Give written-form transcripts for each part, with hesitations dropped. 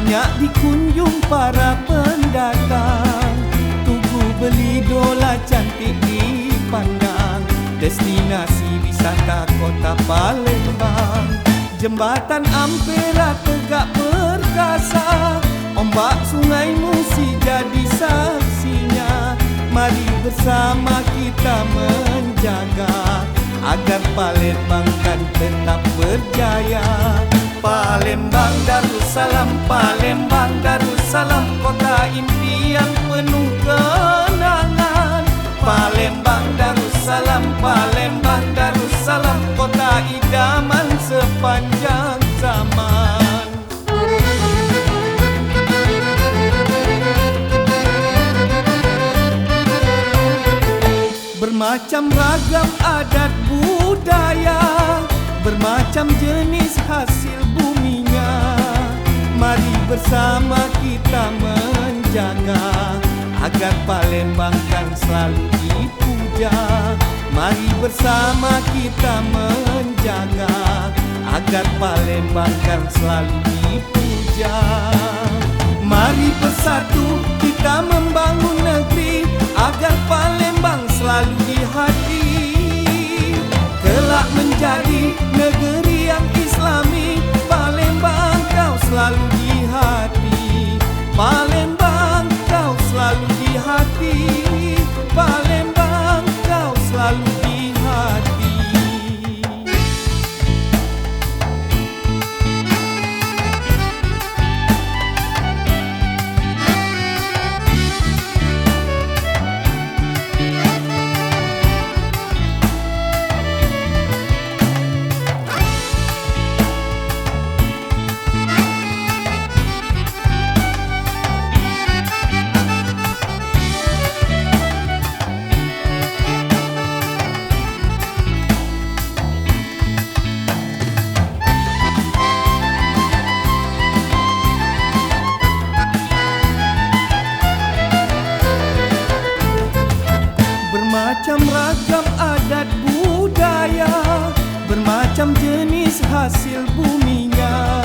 banyak dikunjung para pendatang. Tugu Belidola cantik dipandang, destinasi wisata kota Palembang. Jembatan Ampera tegak perkasa, ombak Sungai Musi jadi saksinya. Mari bersama kita menjaga agar Palembang kan tetap berjaya. Palembang Darussalam, Palembang Darussalam, kota impian penuh kenangan. Palembang Darussalam, Palembang Darussalam, kota idaman sepanjang zaman. Bermacam ragam adat budaya, bermacam jenis hasil buminya. Mari bersama kita menjaga agar Palembang kan selalu dipuja. Mari bersama kita menjaga agar Palembang kan selalu dipuja. Mari bersatu kita membangun negeri agar Palembang selalu di hati. Kelak menjadi negeri yang islami, Palembang kau selalu di hati. Palembang kau selalu di hati. Palembang kau selalu di hati. Bermacam ragam adat budaya, bermacam jenis hasil buminya.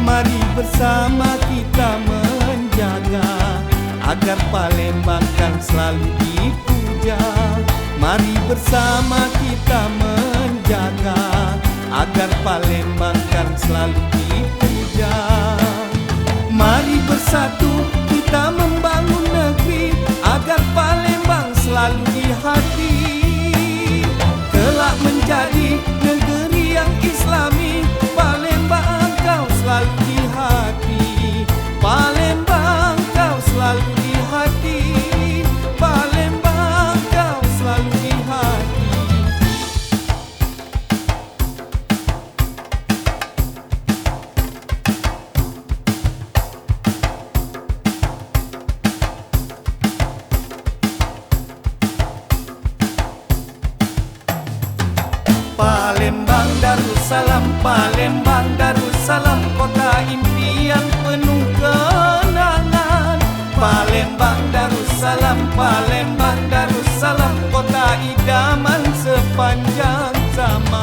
Mari bersama kita menjaga agar Palembang kan selalu dipuja. Mari bersama kita menjaga agar Palembang kan selalu dipuja. Mari bersatu kita membangun negeri agar Palembang selalu di hati. Kelak menjadi negeri yang islami, Palembang kau selalu di hati. Palembang kau selalu di hati. Palembang kau selalu di hati. Palembang Darussalam, Palembang Darussalam, kota impian penuh kenangan. Palembang Darussalam, Palembang Darussalam, kota idaman sepanjang zaman.